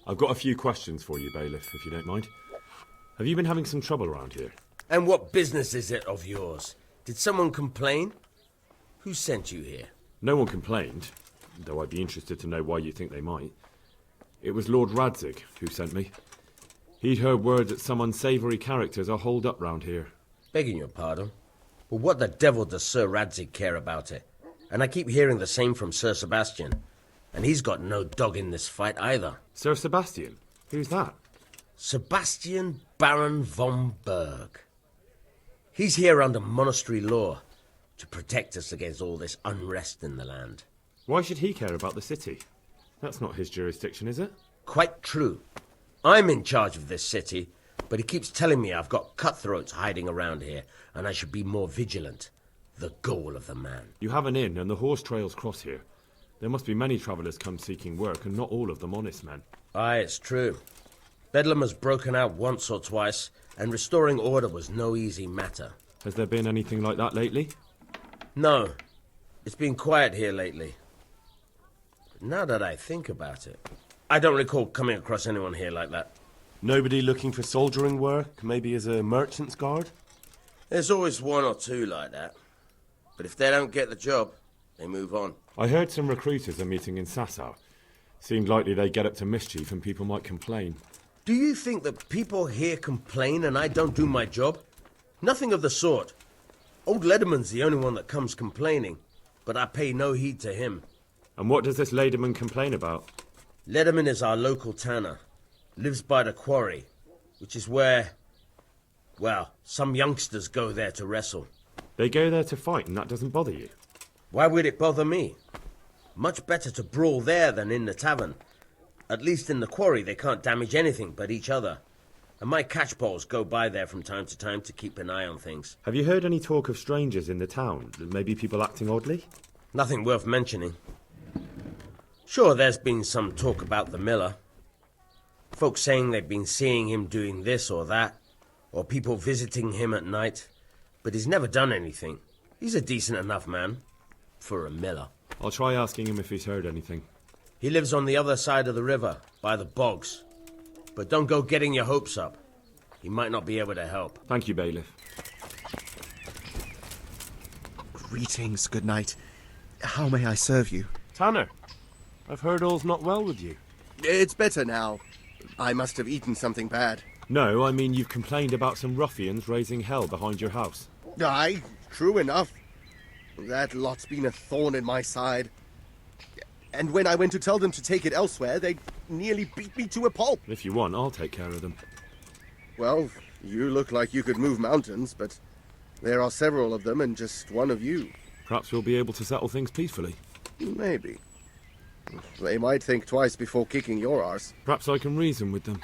I've got a few questions for you, Bailiff, if you don't mind. Have you been having some trouble around here? And what business is it of yours? Did someone complain? Who sent you here? No one complained, though I'd be interested to know why you think they might. It was Lord Radzig who sent me. He'd heard word that some unsavoury characters are holed up round here. Begging your pardon, but what the devil does Sir Radzig care about it? And I keep hearing the same from Sir Sebastian. And he's got no dog in this fight either. Sir Sebastian? Who's that? Sebastian Baron von Berg. He's here under monastery law to protect us against all this unrest in the land. Why should he care about the city? That's not his jurisdiction, is it? Quite true. I'm in charge of this city, but he keeps telling me I've got cutthroats hiding around here, and I should be more vigilant. The goal of the man. You have an inn, and the horse trails cross here. There must be many travellers come seeking work, and not all of them honest men. Aye, it's true. Bedlam has broken out once or twice, and restoring order was no easy matter. Has there been anything like that lately? No. It's been quiet here lately. But now that I think about it, I don't recall coming across anyone here like that. Nobody looking for soldiering work, maybe as a merchant's guard? There's always one or two like that. But if they don't get the job, they move on. I heard some recruiters are meeting in Sasau. Seemed likely they get up to mischief and people might complain. Do you think that people here complain and I don't do my job? Nothing of the sort. Old Lederman's the only one that comes complaining, but I pay no heed to him. And what does this Lederman complain about? Lederman is our local tanner. Lives by the quarry, which is where, well, some youngsters go there to wrestle. They go there to fight and that doesn't bother you? Why would it bother me? Much better to brawl there than in the tavern. At least in the quarry they can't damage anything but each other. And my catchpoles go by there from time to time to keep an eye on things. Have you heard any talk of strangers in the town? Maybe people acting oddly? Nothing worth mentioning. Sure, there's been some talk about the miller. Folks saying they've been seeing him doing this or that, or people visiting him at night. But he's never done anything. He's a decent enough man. For a miller. I'll try asking him if he's heard anything. He lives on the other side of the river, by the bogs. But don't go getting your hopes up. He might not be able to help. Thank you, Bailiff. Greetings, good night. How may I serve you? Tanner, I've heard all's not well with you. It's better now. I must have eaten something bad. No, I mean you've complained about some ruffians raising hell behind your house. Aye, true enough. That lot's been a thorn in my side. And when I went to tell them to take it elsewhere, they nearly beat me to a pulp. If you want, I'll take care of them. Well, you look like you could move mountains, but there are several of them and just one of you. Perhaps we'll be able to settle things peacefully. Maybe. They might think twice before kicking your arse. Perhaps I can reason with them.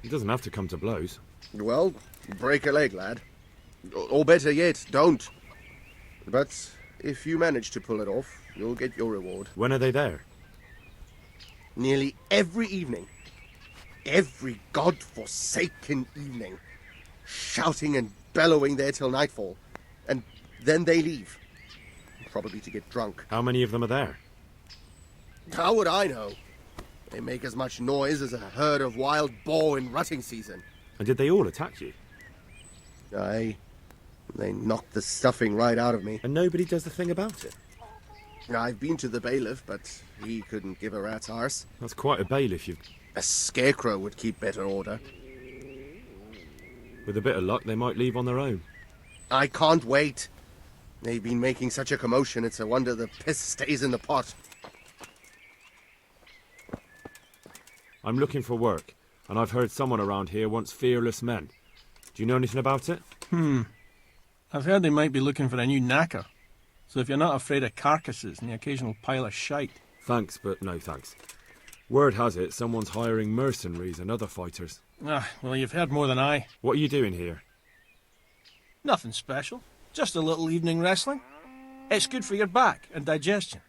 It doesn't have to come to blows. Well, break a leg, lad. Or better yet, don't. But if you manage to pull it off, you'll get your reward. When are they there? Nearly every evening. Every god-forsaken evening. Shouting and bellowing there till nightfall. And then they leave. Probably to get drunk. How many of them are there? How would I know? They make as much noise as a herd of wild boar in rutting season. And did they all attack you? Aye. They knocked the stuffing right out of me. And nobody does a thing about it? I've been to the bailiff, but he couldn't give a rat's arse. That's quite a bailiff you've... A scarecrow would keep better order. With a bit of luck, they might leave on their own. I can't wait. They've been making such a commotion, it's a wonder the piss stays in the pot. I'm looking for work, and I've heard someone around here wants fearless men. Do you know anything about it? I've heard they might be looking for a new knacker. So if you're not afraid of carcasses and the occasional pile of shite... Thanks, but no thanks. Word has it someone's hiring mercenaries and other fighters. Ah, well, you've heard more than I. What are you doing here? Nothing special. Just a little evening wrestling. It's good for your back and digestion.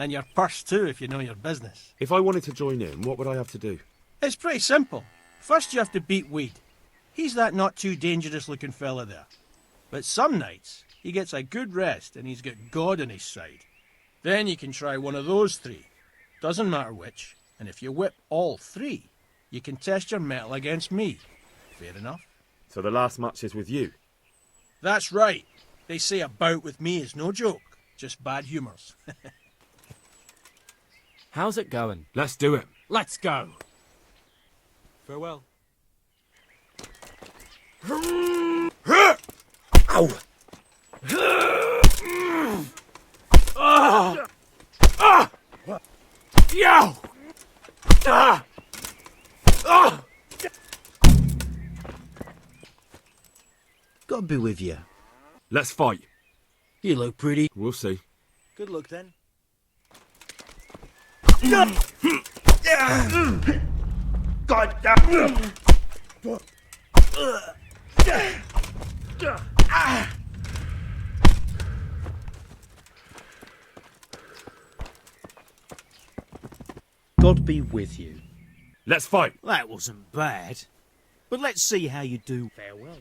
And your purse too, if you know your business. If I wanted to join in, what would I have to do? It's pretty simple. First you have to beat Weed. He's that not too dangerous looking fella there. But some nights, he gets a good rest and he's got God on his side. Then you can try one of those three. Doesn't matter which, and if you whip all three, you can test your mettle against me. Fair enough? So the last match is with you? That's right. They say a bout with me is no joke, just bad humours. How's it going? Let's do it. Let's go. Farewell. Ow! Yo! God be with you. Let's fight. You look pretty. We'll see. Good luck then. God damn! God be with you. Let's fight. That wasn't bad. But let's see how you do. Farewell.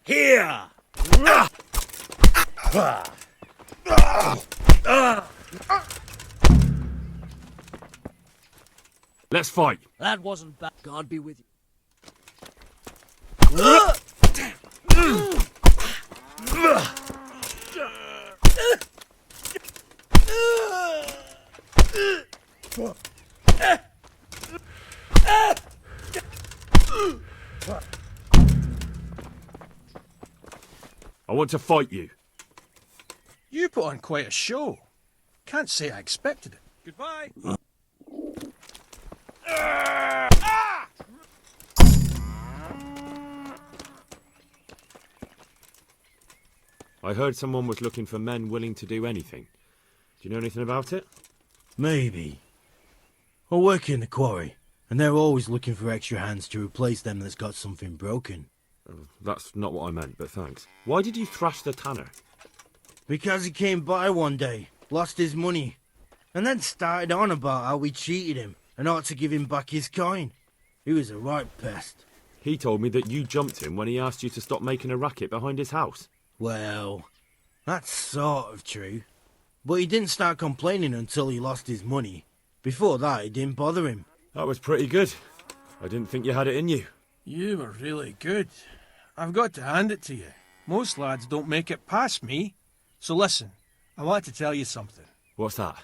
Here! Let's fight. That wasn't bad. God be with you. I want to fight you. You put on quite a show. Can't say I expected it. Goodbye. I heard someone was looking for men willing to do anything. Do you know anything about it? Maybe. I work in the quarry, and they're always looking for extra hands to replace them that's got something broken. That's not what I meant, but thanks. Why did you thrash the tanner? Because he came by one day, lost his money, and then started on about how we cheated him and ought to give him back his coin. He was a right pest. He told me that you jumped him when he asked you to stop making a racket behind his house. Well, that's sort of true. But he didn't start complaining until he lost his money. Before that, it didn't bother him. That was pretty good. I didn't think you had it in you. You were really good. I've got to hand it to you. Most lads don't make it past me. So listen, I want to tell you something. What's that?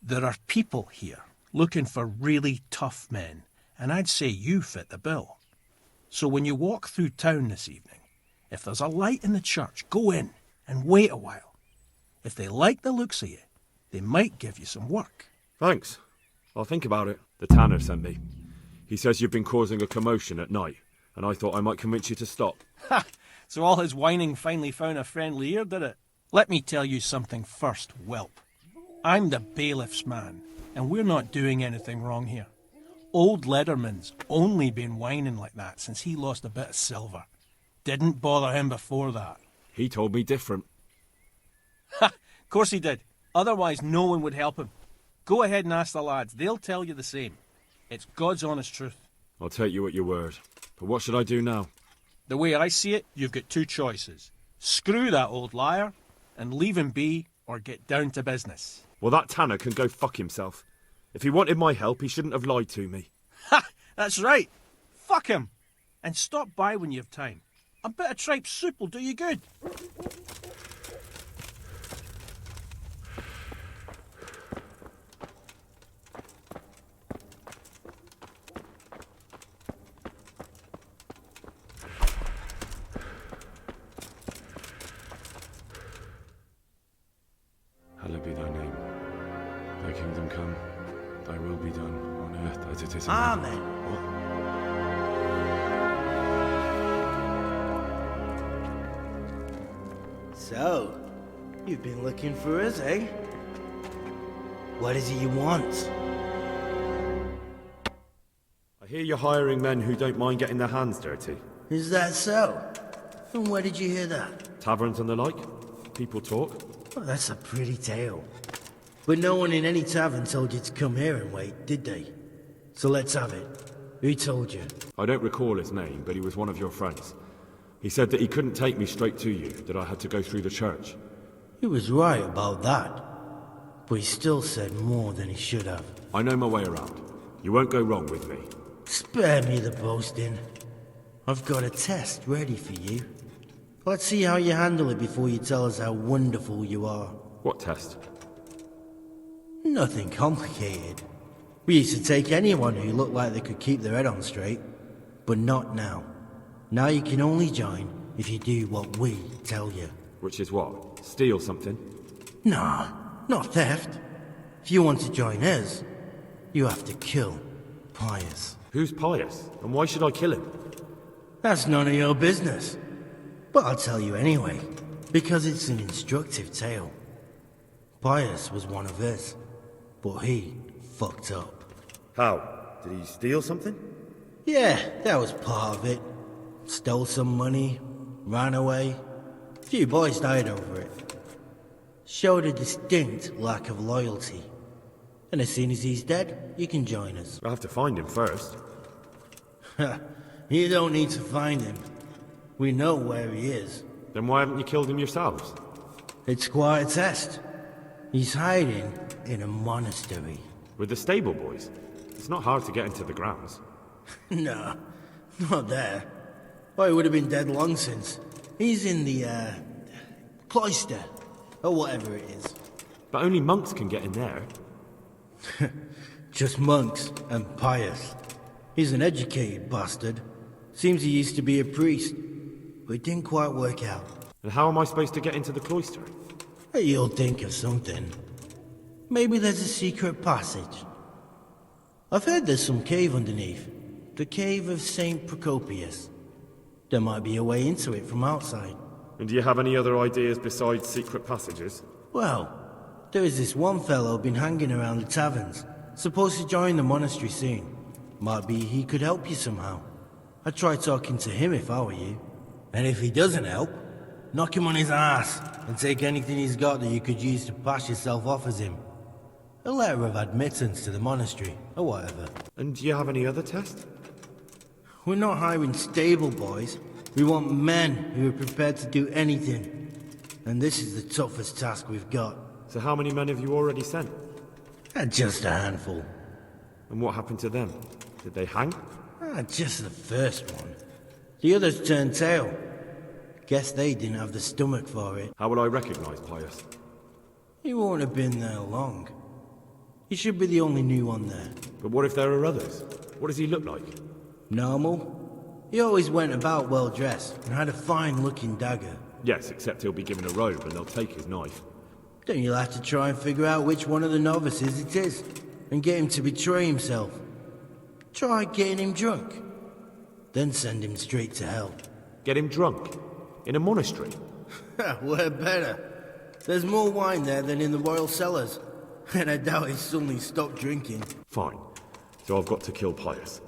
There are people here looking for really tough men, and I'd say you fit the bill. So when you walk through town this evening, if there's a light in the church, go in and wait a while. If they like the looks of you, they might give you some work. Thanks. I'll think about it. The tanner sent me. He says you've been causing a commotion at night, and I thought I might convince you to stop. Ha! So all his whining finally found a friendly ear, did it? Let me tell you something first, whelp. I'm the bailiff's man, and we're not doing anything wrong here. Old Lederman's only been whining like that since he lost a bit of silver. Didn't bother him before that. He told me different. Ha! Of course he did. Otherwise no one would help him. Go ahead and ask the lads. They'll tell you the same. It's God's honest truth. I'll take you at your word. But what should I do now? The way I see it, you've got two choices. Screw that old liar and leave him be, or get down to business. Well, that tanner can go fuck himself. If he wanted my help, he shouldn't have lied to me. Ha! That's right. Fuck him. And stop by when you have time. A bit of tripe soup will do you good. Hallowed be thy name. Thy kingdom come. Thy will be done on earth as it is in Amen. heaven. What? So, you've been looking for us, eh? What is it you want? I hear you're hiring men who don't mind getting their hands dirty. Is that so? And where did you hear that? Taverns and the like. People talk. Well, that's a pretty tale. But no one in any tavern told you to come here and wait, did they? So let's have it. Who told you? I don't recall his name, but he was one of your friends. He said that he couldn't take me straight to you, that I had to go through the church. He was right about that. But he still said more than he should have. I know my way around. You won't go wrong with me. Spare me the boasting. I've got a test ready for you. Let's see how you handle it before you tell us how wonderful you are. What test? Nothing complicated. We used to take anyone who looked like they could keep their head on straight. But not now. Now you can only join if you do what we tell you. Which is what? Steal something? Nah, not theft. If you want to join us, you have to kill Pius. Who's Pius? And why should I kill him? That's none of your business. But I'll tell you anyway, because it's an instructive tale. Pius was one of us, but he fucked up. How? Did he steal something? Yeah, that was part of it. Stole some money, ran away. A few boys died over it. Showed a distinct lack of loyalty. And as soon as he's dead, you can join us. I'll have to find him first. You don't need to find him. We know where he is. Then why haven't you killed him yourselves? It's quite a test. He's hiding in a monastery. With the stable boys? It's not hard to get into the grounds. No, not there. Oh, he would have been dead long since. He's in the, cloister. Or whatever it is. But only monks can get in there. Just monks and Pius. He's an educated bastard. Seems he used to be a priest. But it didn't quite work out. And how am I supposed to get into the cloister? You'll think of something. Maybe there's a secret passage. I've heard there's some cave underneath. The cave of St. Procopius. There might be a way into it from outside. And do you have any other ideas besides secret passages? Well, there is this one fellow been hanging around the taverns. Supposed to join the monastery soon. Might be he could help you somehow. I'd try talking to him if I were you. And if he doesn't help, knock him on his ass and take anything he's got that you could use to pass yourself off as him. A letter of admittance to the monastery, or whatever. And do you have any other tests? We're not hiring stable boys. We want men who are prepared to do anything. And this is the toughest task we've got. So how many men have you already sent? Just a handful. And what happened to them? Did they hang? Just the first one. The others turned tail. Guess they didn't have the stomach for it. How will I recognize Pius? He won't have been there long. He should be the only new one there. But what if there are others? What does he look like? Normal. He always went about well dressed and had a fine looking dagger. Yes, except he'll be given a robe and they'll take his knife. Then you'll have to try and figure out which one of the novices it is, and get him to betray himself. Try getting him drunk. Then send him straight to hell. Get him drunk? In a monastery? We're better. There's more wine there than in the royal cellars. And I doubt he's suddenly stopped drinking. Fine. So I've got to kill Pius.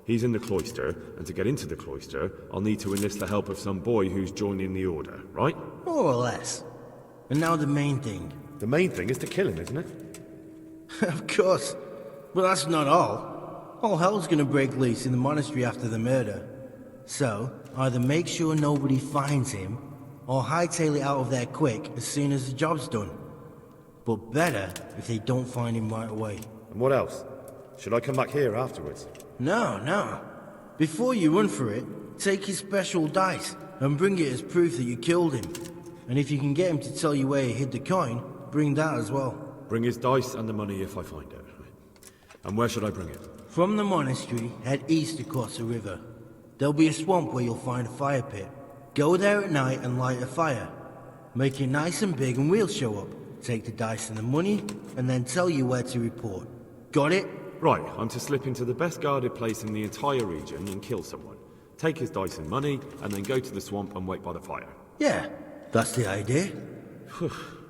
He's in the cloister, and to get into the cloister, I'll need to enlist the help of some boy who's joining the order, right? More or less. And now the main thing. The main thing is to kill him, isn't it? Of course. But that's not all. All hell's gonna break loose in the monastery after the murder. So, either make sure nobody finds him, or hightail it out of there quick as soon as the job's done. But better if they don't find him right away. And what else? Should I come back here afterwards? No. Before you run for it, take his special dice and bring it as proof that you killed him. And if you can get him to tell you where he hid the coin, bring that as well. Bring his dice and the money if I find it. And where should I bring it? From the monastery, head east across the river. There'll be a swamp where you'll find a fire pit. Go there at night and light a fire. Make it nice and big and we'll show up. Take the dice and the money, and then tell you where to report. Got it? Right, I'm to slip into the best guarded place in the entire region and kill someone. Take his dice and money, and then go to the swamp and wait by the fire. Yeah. That's the idea.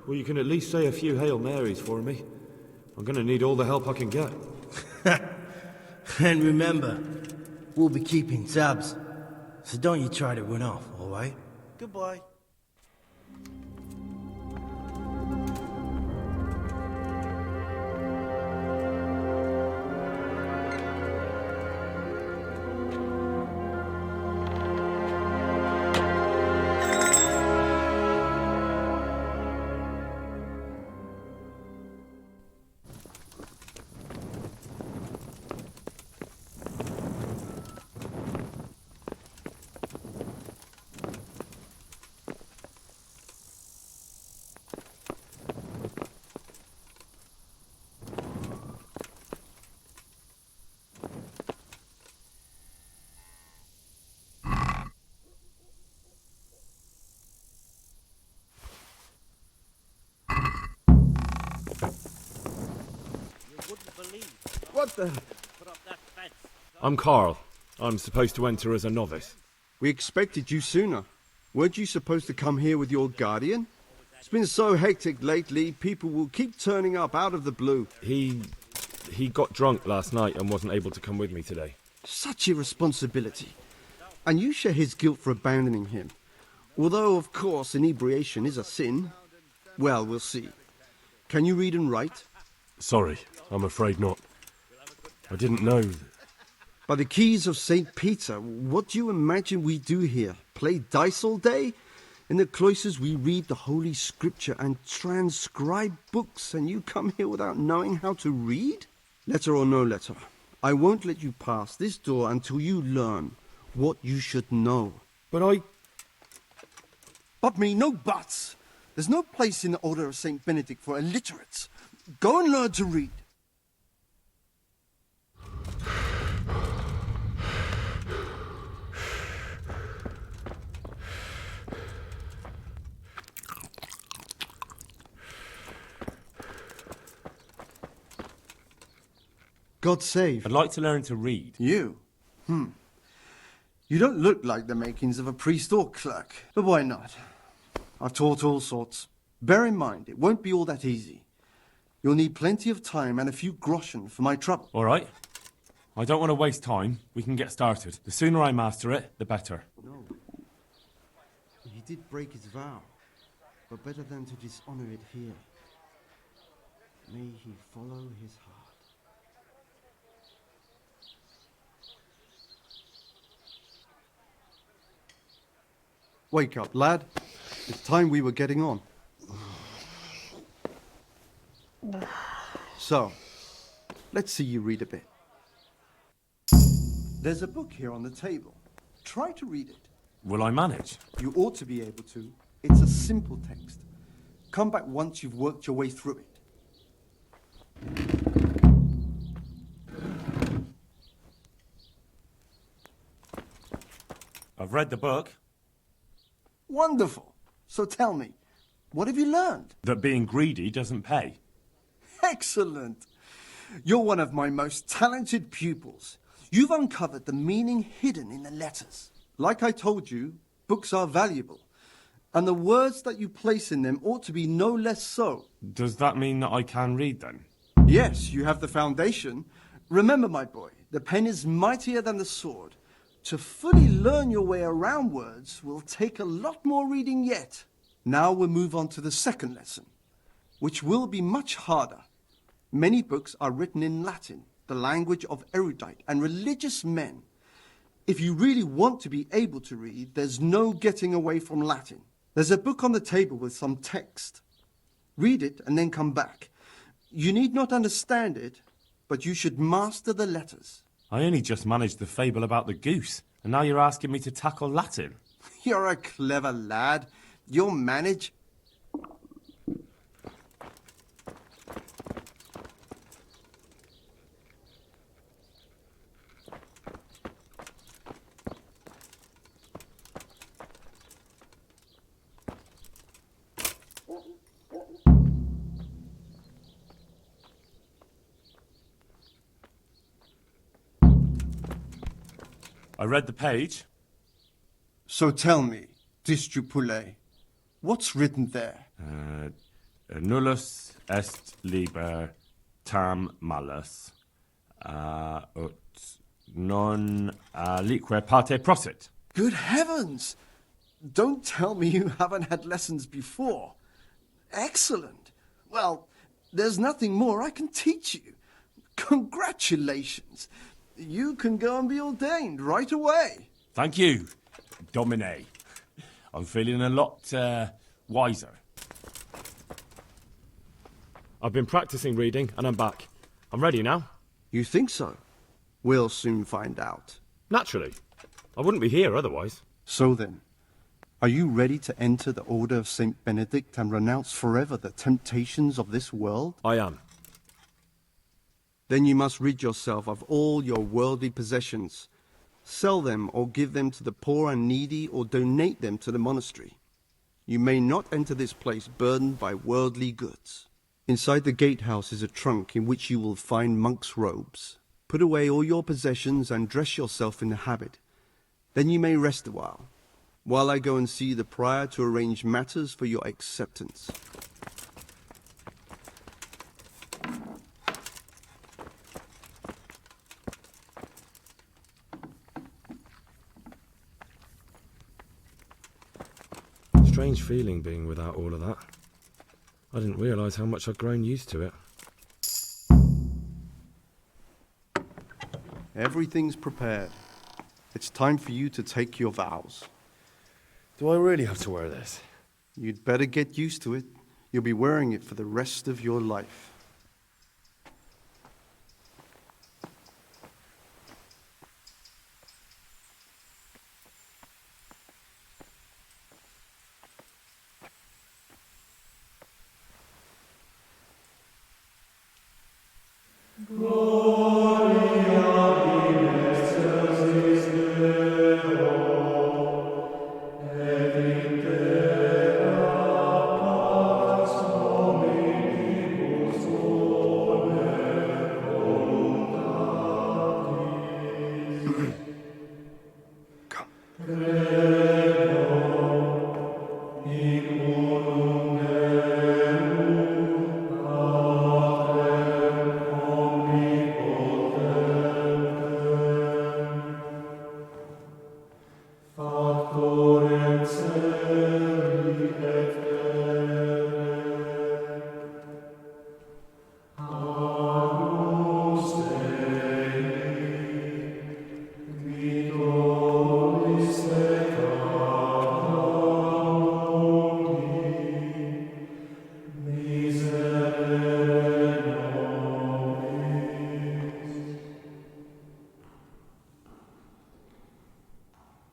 Well, you can at least say a few Hail Marys for me. I'm gonna need all the help I can get. And remember, we'll be keeping tabs. So don't you try to run off, alright? Goodbye. What the? I'm Carl. I'm supposed to enter as a novice. We expected you sooner. Weren't you supposed to come here with your guardian? It's been so hectic lately, people will keep turning up out of the blue. He got drunk last night and wasn't able to come with me today. Such irresponsibility. And you share his guilt for abandoning him. Although, of course, inebriation is a sin. Well, we'll see. Can you read and write? Sorry, I'm afraid not. I didn't know. By the keys of St. Peter, what do you imagine we do here? Play dice all day? In the cloisters we read the Holy Scripture and transcribe books, and you come here without knowing how to read? Letter or no letter, I won't let you pass this door until you learn what you should know. But But me, no buts. There's no place in the Order of St. Benedict for illiterates. Go and learn to read. God save. I'd like to learn to read. You? You don't look like the makings of a priest or clerk. But why not? I've taught all sorts. Bear in mind, it won't be all that easy. You'll need plenty of time and a few groschen for my trouble. All right. I don't want to waste time. We can get started. The sooner I master it, the better. No. He did break his vow. But better than to dishonor it here. May he follow his heart. Wake up, lad. It's time we were getting on. So, let's see you read a bit. There's a book here on the table. Try to read it. Will I manage? You ought to be able to. It's a simple text. Come back once you've worked your way through it. I've read the book. Wonderful. So tell me, what have you learned? That being greedy doesn't pay. Excellent. You're one of my most talented pupils. You've uncovered the meaning hidden in the letters. Like I told you, books are valuable. And the words that you place in them ought to be no less so. Does that mean that I can read then? Yes, you have the foundation. Remember, my boy, the pen is mightier than the sword. To fully learn your way around words will take a lot more reading yet. Now we'll move on to the second lesson, which will be much harder. Many books are written in Latin, the language of erudite and religious men. If you really want to be able to read, there's no getting away from Latin. There's a book on the table with some text. Read it and then come back. You need not understand it, but you should master the letters. I only just managed the fable about the goose, and now you're asking me to tackle Latin. You're a clever lad. You'll manage. I read the page. So tell me, Distrupule, What's written there? Nullus est liber tam malus, ut non alique parte prosit. Good heavens! Don't tell me you haven't had lessons before. Excellent. Well, there's nothing more I can teach you. Congratulations. You can go and be ordained right away. Thank you, Domine. I'm feeling a lot wiser. I've been practicing reading, and I'm back. I'm ready now. You think so? We'll soon find out. Naturally. I wouldn't be here otherwise. So then, are you ready to enter the Order of St. Benedict and renounce forever the temptations of this world? I am. Then you must rid yourself of all your worldly possessions. Sell them or give them to the poor and needy or donate them to the monastery. You may not enter this place burdened by worldly goods. Inside the gatehouse is a trunk in which you will find monk's robes. Put away all your possessions and dress yourself in the habit. Then you may rest a while I go and see the prior to arrange matters for your acceptance. Strange feeling being without all of that. I didn't realise how much I'd grown used to it. Everything's prepared. It's time for you to take your vows. Do I really have to wear this? You'd better get used to it. You'll be wearing it for the rest of your life.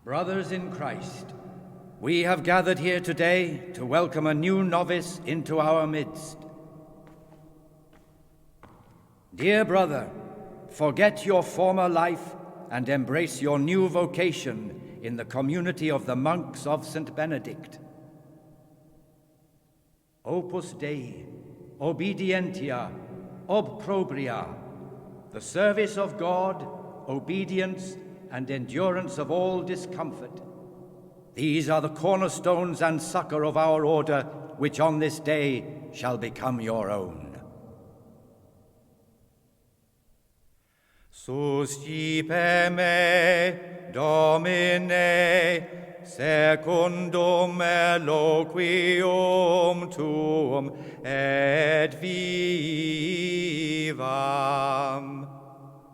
Brothers in Christ, we have gathered here today to welcome a new novice into our midst. Dear brother, forget your former life and embrace your new vocation in the community of the monks of St. Benedict. Opus Dei, obedientia, obprobria, the service of God, obedience, and endurance of all discomfort. These are the cornerstones and succor of our order, which on this day shall become your own. Suscipe me, Domine, secundum eloquium tuum, et vivam.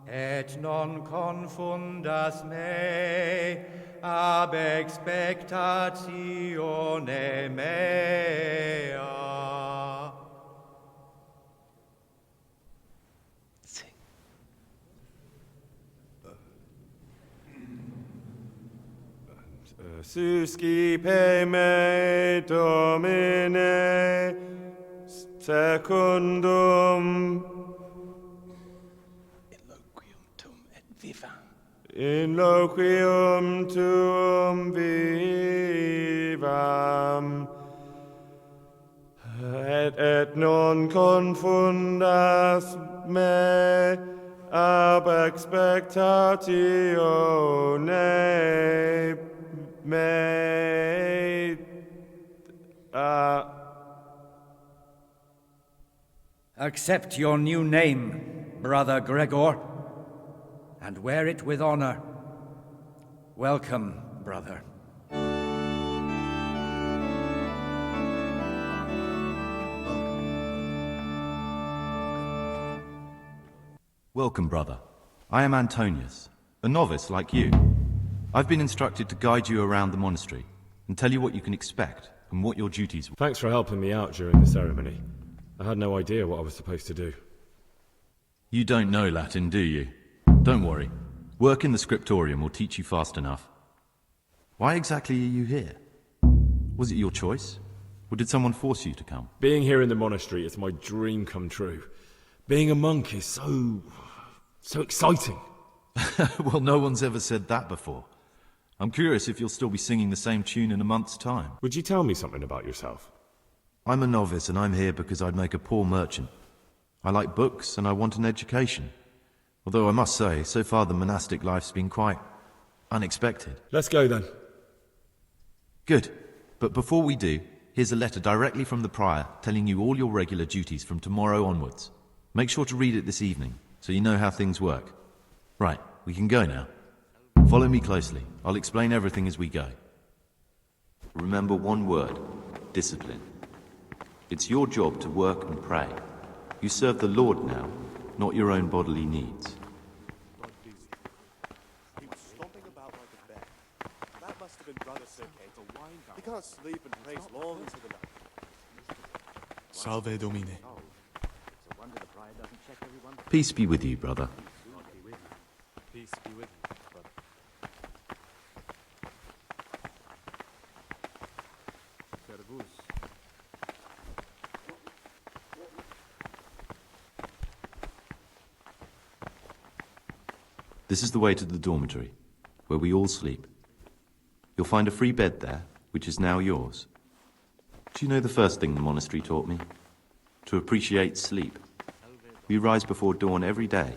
Et non confundas me ab expectatione mea. Suscipe me, Domine, secundum in loquium tuum vivam, et non confundas me ab expectatione me. Accept your new name, Brother Gregor, and wear it with honor. Welcome, brother. Welcome, brother. I am Antonius, a novice like you. I've been instructed to guide you around the monastery and tell you what you can expect and what your duties will. Thanks for helping me out during the ceremony. I had no idea what I was supposed to do. You don't know Latin, do you? Don't worry. Work in the scriptorium will teach you fast enough. Why exactly are you here? Was it your choice? Or did someone force you to come? Being here in the monastery is my dream come true. Being a monk is so exciting. Well, no one's ever said that before. I'm curious if you'll still be singing the same tune in a month's time. Would you tell me something about yourself? I'm a novice and I'm here because I'd make a poor merchant. I like books and I want an education. Although I must say, so far the monastic life's been quite unexpected. Let's go then. Good. But before we do, here's a letter directly from the prior telling you all your regular duties from tomorrow onwards. Make sure to read it this evening so you know how things work. Right, we can go now. Follow me closely. I'll explain everything as we go. Remember one word: discipline. It's your job to work and pray. You serve the Lord now, not your own bodily needs. He was stomping about like a bear. That must have been Brother Circate. He can't sleep and prays long into the night. Salve Domine. Peace be with you, brother. Peace be with you, brother. This is the way to the dormitory, where we all sleep. You'll find a free bed there, which is now yours. Do you know the first thing the monastery taught me? To appreciate sleep. We rise before dawn every day.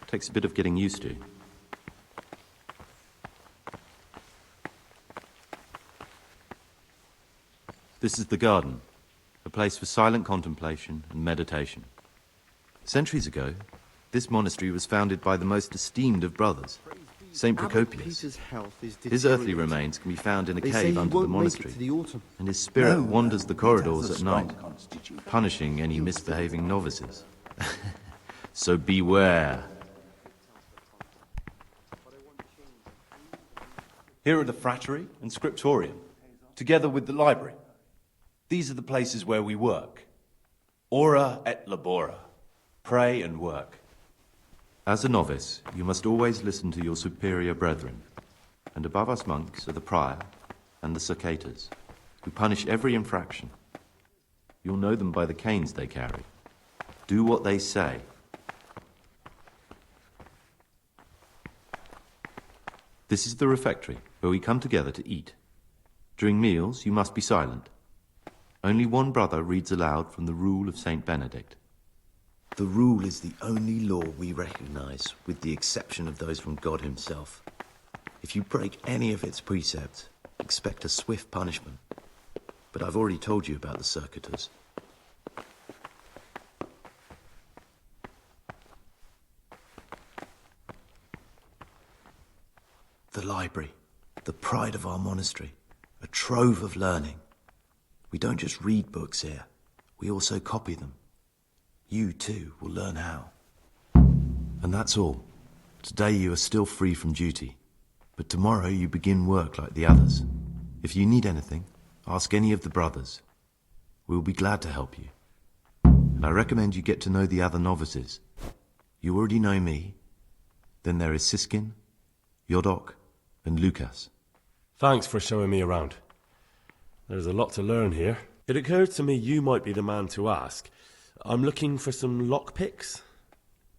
Takes a bit of getting used to. This is the garden, a place for silent contemplation and meditation. Centuries ago, this monastery was founded by the most esteemed of brothers, Saint Procopius. His earthly remains can be found in a cave under the monastery, and his spirit wanders the corridors at night, punishing any misbehaving novices. So beware. Here are the frattery and scriptorium, together with the library. These are the places where we work. Ora et labora. Pray and work. As a novice, you must always listen to your superior brethren, and above us monks are the prior and the circators, who punish every infraction. You'll know them by the canes they carry. Do what they say. This is the refectory, where we come together to eat. During meals, you must be silent. Only one brother reads aloud from the Rule of Saint Benedict. The rule is the only law we recognize, with the exception of those from God himself. If you break any of its precepts, expect a swift punishment. But I've already told you about the circuitous. The library, the pride of our monastery, a trove of learning. We don't just read books here, we also copy them. You, too, will learn how. And that's all. Today you are still free from duty, but tomorrow you begin work like the others. If you need anything, ask any of the brothers. We will be glad to help you. And I recommend you get to know the other novices. You already know me. Then there is Siskin, Yodok, and Lucas. Thanks for showing me around. There's a lot to learn here. It occurred to me you might be the man to ask. I'm looking for some lockpicks.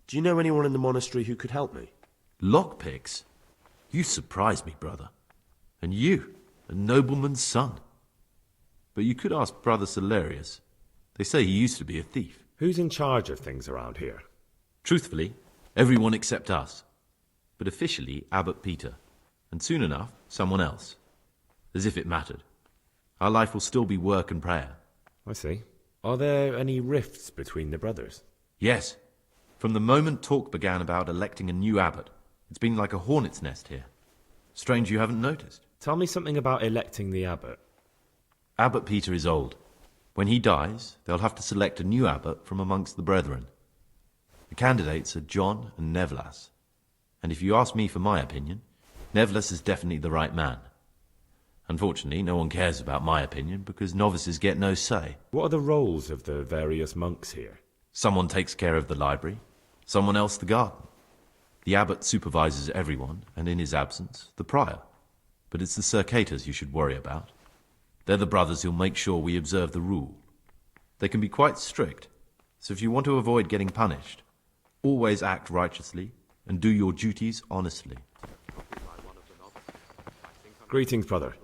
Do you know anyone in the monastery who could help me? Lockpicks? You surprise me, brother. And you, a nobleman's son. But you could ask Brother Celerius. They say he used to be a thief. Who's in charge of things around here? Truthfully, everyone except us. But officially, Abbot Peter. And soon enough, someone else. As if it mattered. Our life will still be work and prayer. I see. Are there any rifts between the brothers? Yes. From the moment talk began about electing a new abbot, it's been like a hornet's nest here. Strange you haven't noticed. Tell me something about electing the abbot. Abbot Peter is old. When he dies, they'll have to select a new abbot from amongst the brethren. The candidates are John and Nevlas. And if you ask me for my opinion, Nevlas is definitely the right man. Unfortunately, no one cares about my opinion because novices get no say. What are the roles of the various monks here? Someone takes care of the library, someone else the garden. The abbot supervises everyone, and in his absence, the prior. But it's the circators you should worry about. They're the brothers who'll make sure we observe the rule. They can be quite strict, so if you want to avoid getting punished, always act righteously and do your duties honestly. Greetings, brother.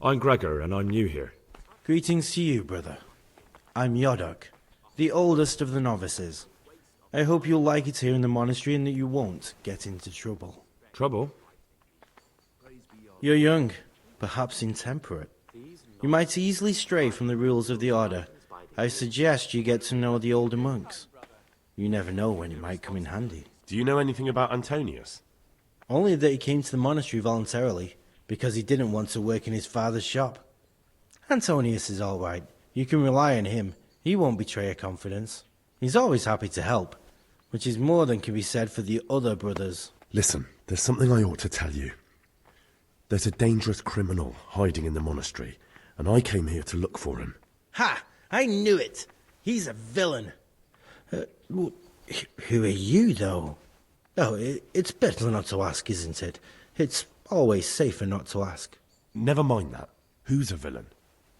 I'm Gregor, and I'm new here. Greetings to you, brother. I'm Yodok, the oldest of the novices. I hope you'll like it here in the monastery and that you won't get into trouble. Trouble? You're young, perhaps intemperate. You might easily stray from the rules of the order. I suggest you get to know the older monks. You never know when it might come in handy. Do you know anything about Antonius? Only that he came to the monastery voluntarily, because he didn't want to work in his father's shop. Antonius is all right. You can rely on him. He won't betray your confidence. He's always happy to help, which is more than can be said for the other brothers. Listen, there's something I ought to tell you. There's a dangerous criminal hiding in the monastery, and I came here to look for him. Ha! I knew it! He's a villain. Who are you, though? Oh, it's better not to ask, isn't it? It's always safer not to ask. Never mind that. Who's a villain?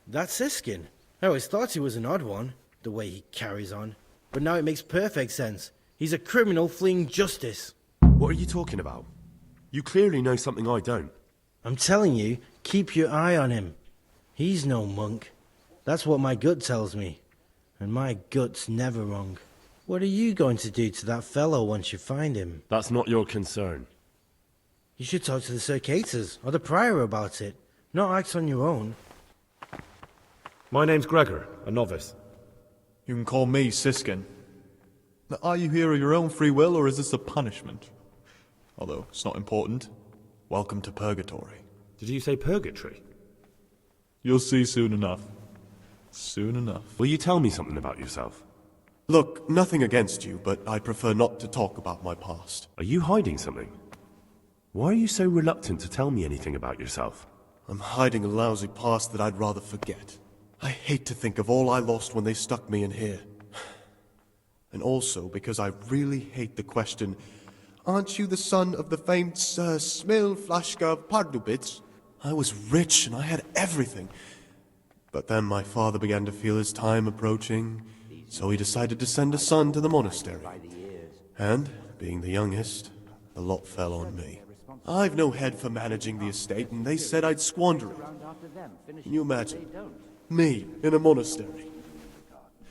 That's Siskin. I always thought he was an odd one, the way he carries on. But now it makes perfect sense. He's a criminal fleeing justice. What are you talking about? You clearly know something I don't. I'm telling you, keep your eye on him. He's no monk. That's what my gut tells me. And my gut's never wrong. What are you going to do to that fellow once you find him? That's not your concern. You should talk to the circators or the prior about it, not act on your own. My name's Gregor, a novice. You can call me Siskin. Now, are you here of your own free will, or is this a punishment? Although, it's not important. Welcome to Purgatory. Did you say purgatory? You'll see soon enough. Soon enough. Will you tell me something about yourself? Look, nothing against you, but I prefer not to talk about my past. Are you hiding something? Why are you so reluctant to tell me anything about yourself? I'm hiding a lousy past that I'd rather forget. I hate to think of all I lost when they stuck me in here. And also because I really hate the question, aren't you the son of the famed Sir Smil Flashka of Pardubitz? I was rich and I had everything. But then my father began to feel his time approaching, so he decided to send a son to the monastery. And, being the youngest, the lot fell on me. I've no head for managing the estate, and they said I'd squander it. Can you imagine? Me, in a monastery.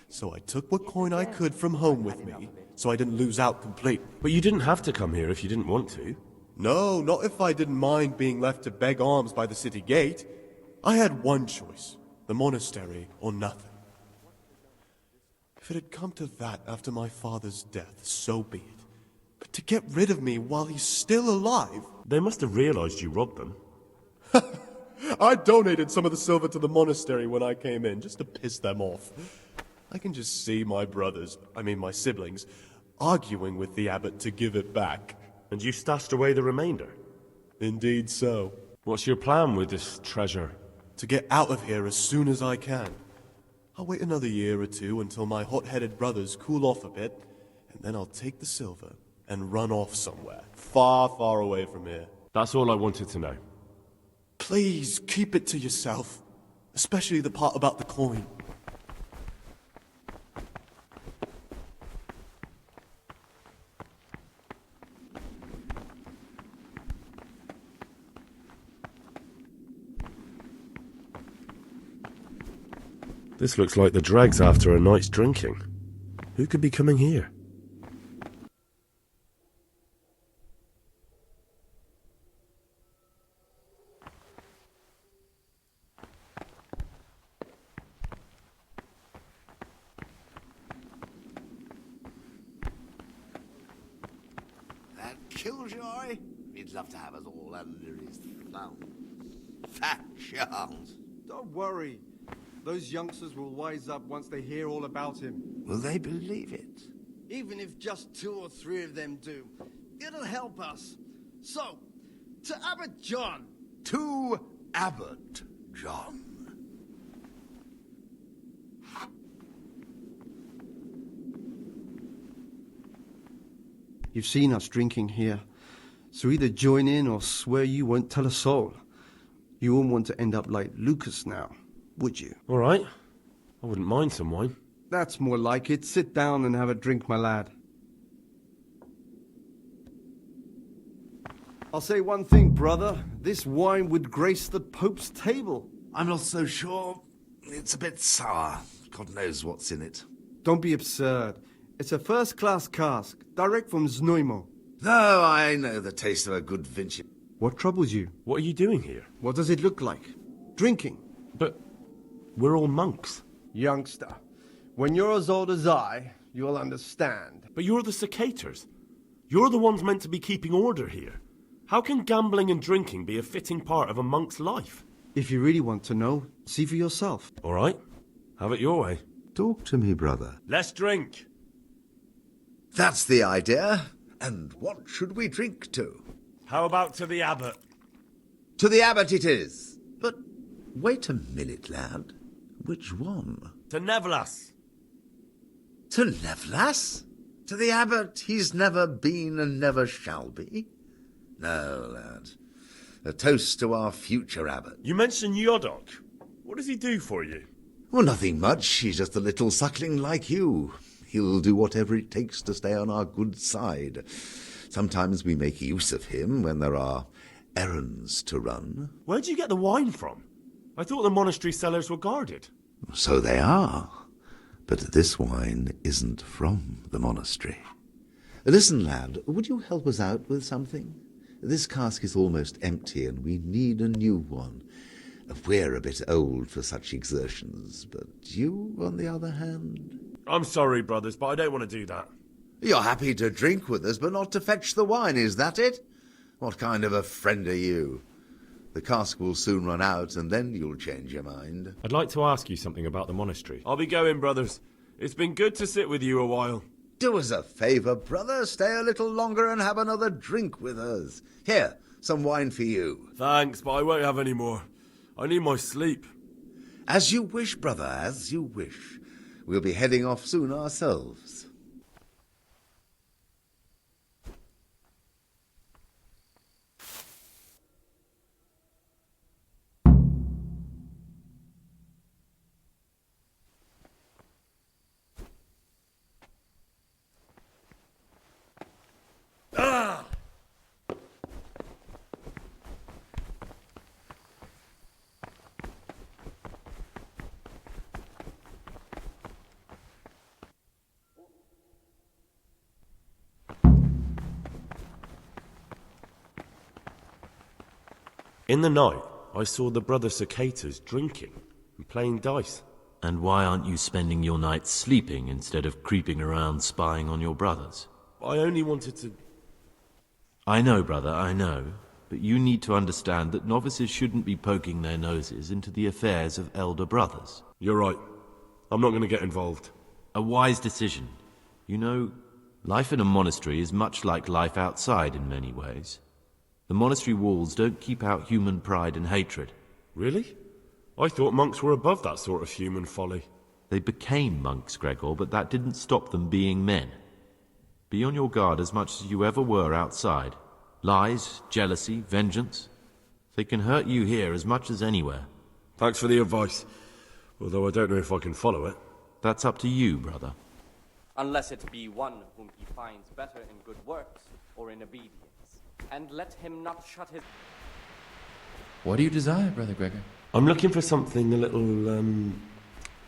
So I took what coin I could from home with me, so I didn't lose out completely. But you didn't have to come here if you didn't want to. No, not if I didn't mind being left to beg alms by the city gate. I had one choice, the monastery or nothing. If it had come to that after my father's death, so be it. But to get rid of me while he's still alive... They must have realized you robbed them. I donated some of the silver to the monastery when I came in, just to piss them off. I can just see my my siblings, arguing with the abbot to give it back. And you stashed away the remainder? Indeed so. What's your plan with this treasure? To get out of here as soon as I can. I'll wait another year or two until my hot-headed brothers cool off a bit, and then I'll take the silver and run off somewhere, far, far away from here. That's all I wanted to know. Please, keep it to yourself, especially the part about the coin. This looks like the dregs after a night's drinking. Who could be coming here? Killjoy? He'd love to have us all under his thumb. Fat chance. Don't worry. Those youngsters will wise up once they hear all about him. Will they believe it? Even if just 2 or 3 of them do, it'll help us. So, to Abbot John. To Abbot John. You've seen us drinking here, so either join in or swear you won't tell a soul. You won't want to end up like Lucas now, would you? All right. I wouldn't mind some wine. That's more like it. Sit down and have a drink, my lad. I'll say one thing, brother. This wine would grace the Pope's table. I'm not so sure. It's a bit sour. God knows what's in it. Don't be absurd. It's a first-class cask, direct from Znojmo. No, I know the taste of a good Vinci. What troubles you? What are you doing here? What does it look like? Drinking. But we're all monks. Youngster, when you're as old as I, you'll understand. But you're the cicators. You're the ones meant to be keeping order here. How can gambling and drinking be a fitting part of a monk's life? If you really want to know, see for yourself. All right. Have it your way. Talk to me, brother. Let's drink. That's the idea. And what should we drink to? How about to the abbot? To the abbot it is. But wait a minute, lad. Which one? To Nevlas. To Nevlas? To the abbot he's never been and never shall be? No, lad. A toast to our future abbot. You mentioned Yodok. What does he do for you? Well, nothing much. He's just a little suckling like you. He'll do whatever it takes to stay on our good side. Sometimes we make use of him when there are errands to run. Where'd you get the wine from? I thought the monastery cellars were guarded. So they are. But this wine isn't from the monastery. Listen, lad, would you help us out with something? This cask is almost empty and we need a new one. We're a bit old for such exertions, but you, on the other hand... I'm sorry, brothers, but I don't want to do that. You're happy to drink with us, but not to fetch the wine, is that it? What kind of a friend are you? The cask will soon run out, and then you'll change your mind. I'd like to ask you something about the monastery. I'll be going, brothers. It's been good to sit with you a while. Do us a favour, brother. Stay a little longer and have another drink with us. Here, some wine for you. Thanks, but I won't have any more. I need my sleep. As you wish, brother, as you wish. We'll be heading off soon ourselves. In the night, I saw the brother cicatas drinking and playing dice. And why aren't you spending your nights sleeping instead of creeping around spying on your brothers? I only wanted to... I know, brother, I know. But you need to understand that novices shouldn't be poking their noses into the affairs of elder brothers. You're right. I'm not going to get involved. A wise decision. You know, life in a monastery is much like life outside in many ways. The monastery walls don't keep out human pride and hatred. Really? I thought monks were above that sort of human folly. They became monks, Gregor, but that didn't stop them being men. Be on your guard as much as you ever were outside. Lies, jealousy, vengeance. They can hurt you here as much as anywhere. Thanks for the advice. Although I don't know if I can follow it. That's up to you, brother. Unless it be one whom he finds better in good works or in obedience. And let him not shut his... What do you desire, Brother Gregor? I'm looking for something a little,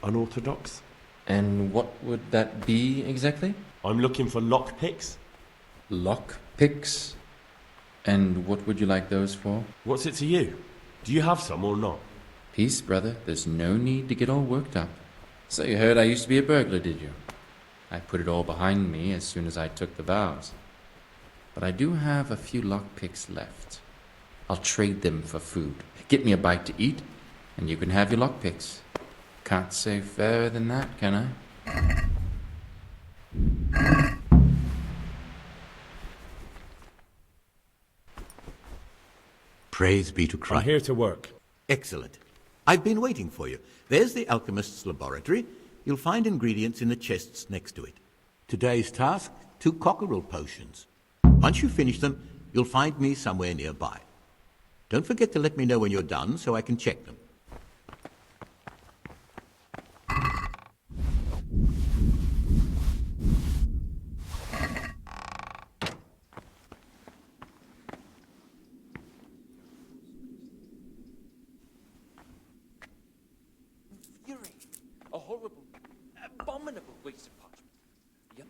unorthodox. And what would that be, exactly? I'm looking for lockpicks. Lockpicks? And what would you like those for? What's it to you? Do you have some or not? Peace, brother. There's no need to get all worked up. So you heard I used to be a burglar, did you? I put it all behind me as soon as I took the vows. but I do have a few lockpicks left. I'll trade them for food. Get me a bite to eat, and you can have your lockpicks. Can't say fairer than that, can I? Praise be to Christ. I'm here to work. Excellent. I've been waiting for you. There's the alchemist's laboratory. You'll find ingredients in the chests next to it. Today's task, 2 cockerel potions. Once you finish them, you'll find me somewhere nearby. Don't forget to let me know when you're done so I can check them. A horrible, abominable waste of parchment. Yep.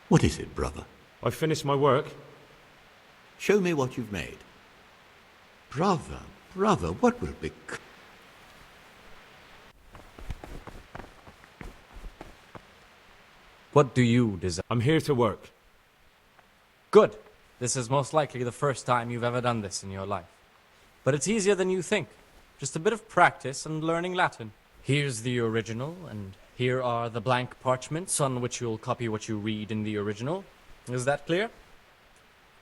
What is it, brother? I've finished my work. Show me what you've made. Brother, what will become... What do you desire? I'm here to work. Good. This is most likely the first time you've ever done this in your life. But it's easier than you think. Just a bit of practice and learning Latin. Here's the original, and here are the blank parchments on which you'll copy what you read in the original. Is that clear?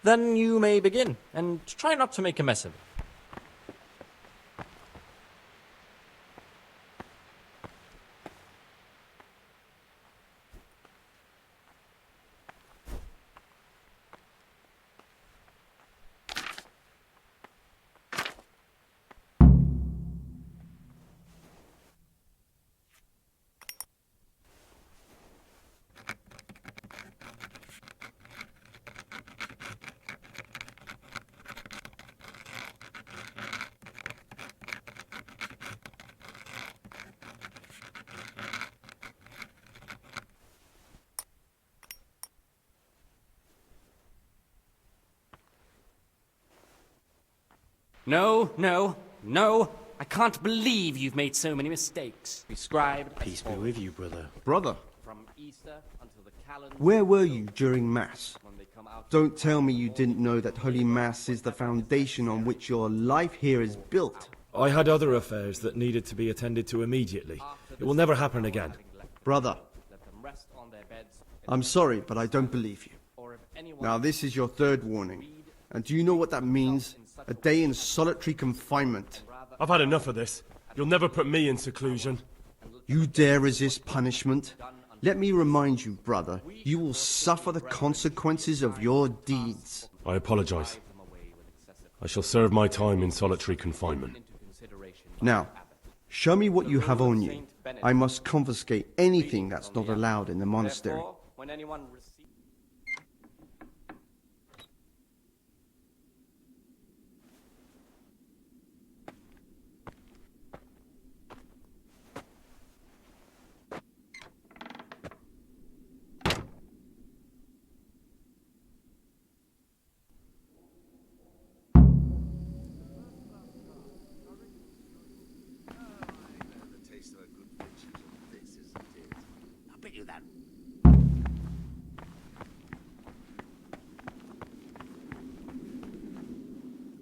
Then you may begin, and try not to make a mess of it. No. I can't believe you've made so many mistakes. Prescribed. Peace be with you, brother. From Easter until the calendar. Where were you during Mass? Don't tell me you didn't know that Holy Mass is the foundation on which your life here is built. I had other affairs that needed to be attended to immediately. It will never happen again. Brother, I'm sorry, but I don't believe you. Now, this is your 3rd warning. And do you know what that means? A day in solitary confinement. I've had enough of this. You'll never put me in seclusion. You dare resist punishment? Let me remind you, brother, you will suffer the consequences of your deeds. I apologize. I shall serve my time in solitary confinement. Now, show me what you have on you. I must confiscate anything that's not allowed in the monastery. When anyone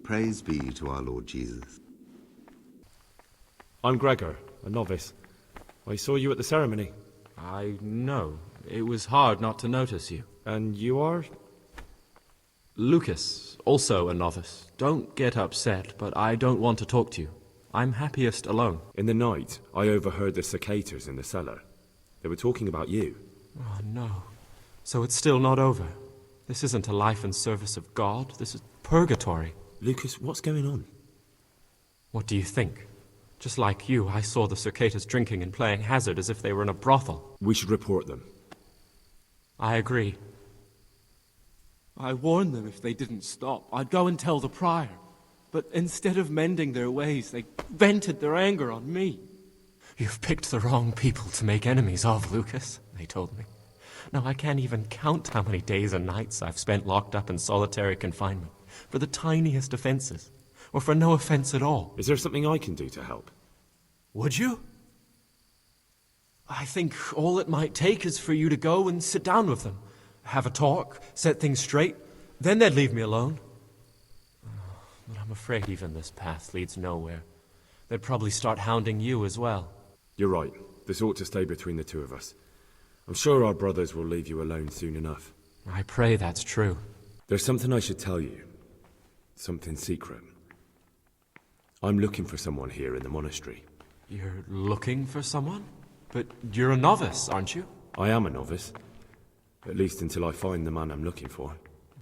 Praise be to our Lord Jesus. I'm Gregor, a novice. I saw you at the ceremony. I know. It was hard not to notice you. And you are? Lucas, also a novice. Don't get upset, but I don't want to talk to you. I'm happiest alone. In the night, I overheard the cicadas in the cellar. They were talking about you. Oh, no. So it's still not over. This isn't a life in service of God. This is purgatory. Lucas, what's going on? What do you think? Just like you, I saw the cicadas drinking and playing hazard as if they were in a brothel. We should report them. I agree. I warned them if they didn't stop, I'd go and tell the prior. But instead of mending their ways, they vented their anger on me. You've picked the wrong people to make enemies of, Lucas, they told me. Now I can't even count how many days and nights I've spent locked up in solitary confinement for the tiniest offenses, or for no offense at all. Is there something I can do to help? Would you? I think all it might take is for you to go and sit down with them. Have a talk, set things straight. Then they'd leave me alone. But I'm afraid even this path leads nowhere. They'd probably start hounding you as well. You're right. This ought to stay between the two of us. I'm sure our brothers will leave you alone soon enough. I pray that's true. There's something I should tell you. Something secret. I'm looking for someone here in the monastery. You're looking for someone? But you're a novice, aren't you? I am a novice. At least until I find the man I'm looking for.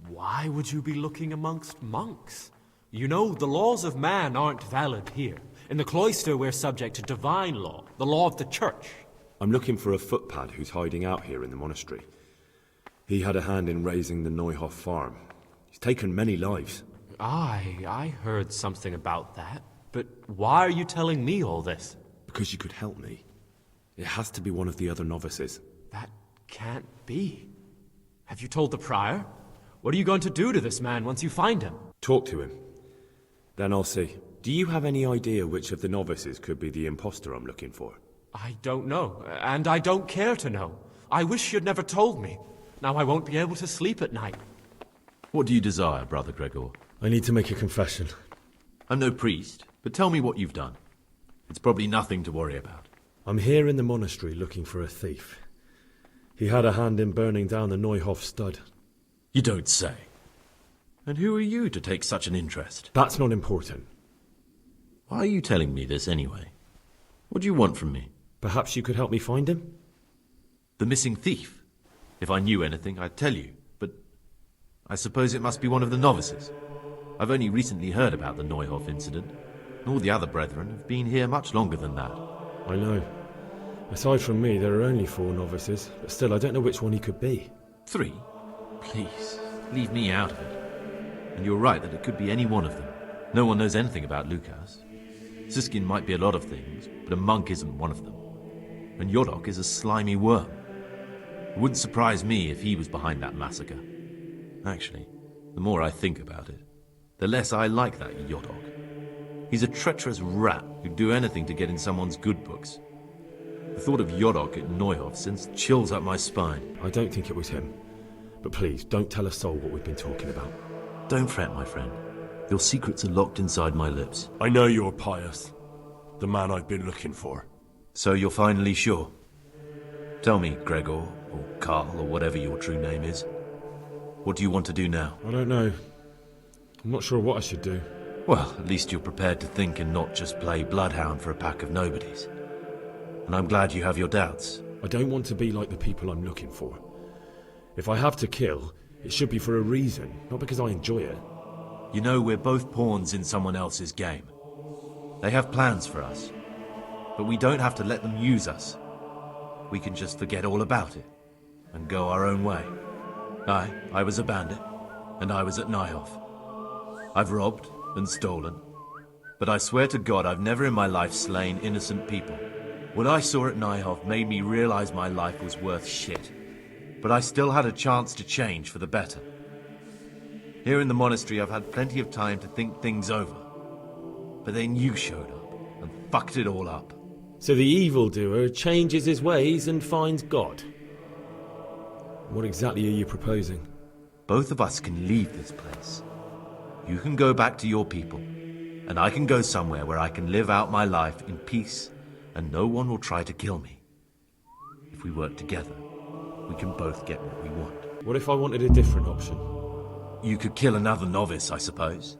Why would you be looking amongst monks? You know, the laws of man aren't valid here. In the cloister, we're subject to divine law, the law of the church. I'm looking for a footpad who's hiding out here in the monastery. He had a hand in raising the Neuhoff farm. He's taken many lives. I heard something about that. But why are you telling me all this? Because you could help me. It has to be one of the other novices. That can't be. Have you told the prior? What are you going to do to this man once you find him? Talk to him. Then I'll see. Do you have any idea which of the novices could be the imposter I'm looking for? I don't know, and I don't care to know. I wish you'd never told me. Now I won't be able to sleep at night. What do you desire, Brother Gregor? I need to make a confession. I'm no priest, but tell me what you've done. It's probably nothing to worry about. I'm here in the monastery looking for a thief. He had a hand in burning down the Neuhoff stud. You don't say. And who are you to take such an interest? That's not important. Why are you telling me this anyway? What do you want from me? Perhaps you could help me find him? The missing thief? If I knew anything, I'd tell you, but I suppose it must be one of the novices. I've only recently heard about the Neuhoff incident, and all the other brethren have been here much longer than that. I know. Aside from me, there are only 4 novices, but still, I don't know which one he could be. 3? Please, leave me out of it. And you're right that it could be any one of them. No one knows anything about Lukas. Siskin might be a lot of things, but a monk isn't one of them. And Yodok is a slimy worm. It wouldn't surprise me if he was behind that massacre. Actually, the more I think about it, the less I like that Yodok. He's a treacherous rat who'd do anything to get in someone's good books. The thought of Yodok at Neuhoff sends chills up my spine. I don't think it was him. But please, don't tell a soul what we've been talking about. Don't fret, my friend. Your secrets are locked inside my lips. I know you're pious. The man I've been looking for. So you're finally sure? Tell me, Gregor, or Karl, or whatever your true name is. What do you want to do now? I don't know. I'm not sure what I should do. Well, at least you're prepared to think and not just play bloodhound for a pack of nobodies. And I'm glad you have your doubts. I don't want to be like the people I'm looking for. If I have to kill, it should be for a reason, not because I enjoy it. You know, we're both pawns in someone else's game. They have plans for us, but we don't have to let them use us. We can just forget all about it and go our own way. I was a bandit, and I was at Neuhoff. I've robbed and stolen, but I swear to God I've never in my life slain innocent people. What I saw at Neuhoff made me realize my life was worth shit, but I still had a chance to change for the better. Here in the monastery I've had plenty of time to think things over, but then you showed up and fucked it all up. So the evildoer changes his ways and finds God. What exactly are you proposing? Both of us can leave this place. You can go back to your people, and I can go somewhere where I can live out my life in peace, and no one will try to kill me. If we work together, we can both get what we want. What if I wanted a different option? You could kill another novice, I suppose.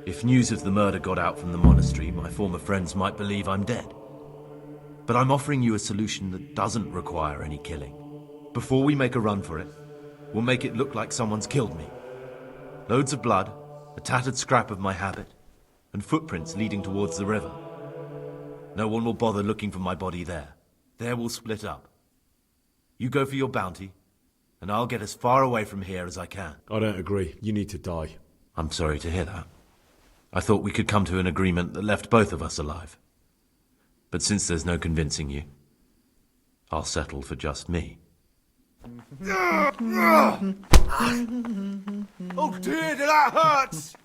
If news of the murder got out from the monastery, my former friends might believe I'm dead. But I'm offering you a solution that doesn't require any killing. Before we make a run for it, we'll make it look like someone's killed me. Loads of blood, a tattered scrap of my habit, and footprints leading towards the river. No one will bother looking for my body there. There we'll split up. You go for your bounty, and I'll get as far away from here as I can. I don't agree. You need to die. I'm sorry to hear that. I thought we could come to an agreement that left both of us alive. But since there's no convincing you, I'll settle for just me. Oh dear, that hurts!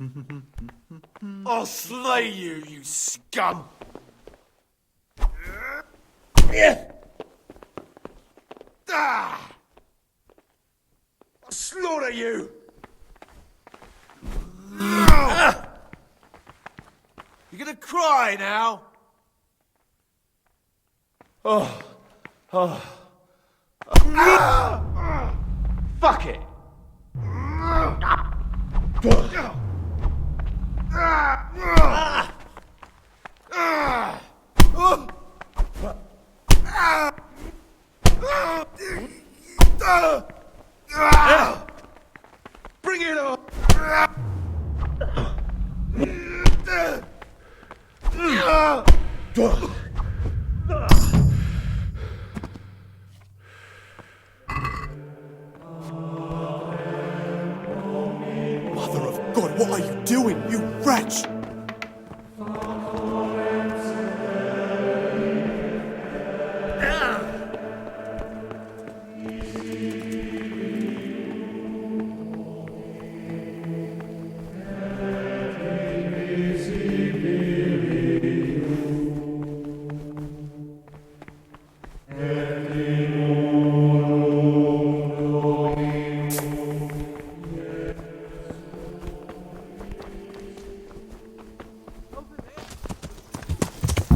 I'll slay you, you scum! Ah! I'll slaughter you! Ah! You gonna cry now? Oh. Oh. Ah! Fuck it! Bring it on! Mother of God, what are you doing, you wretch?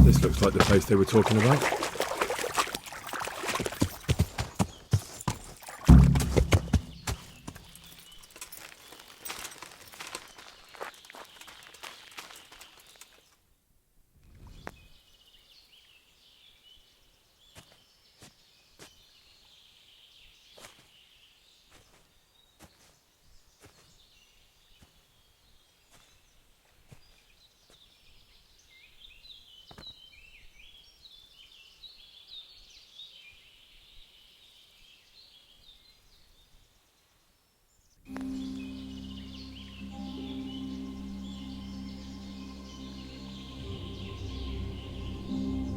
This looks like the place they were talking about.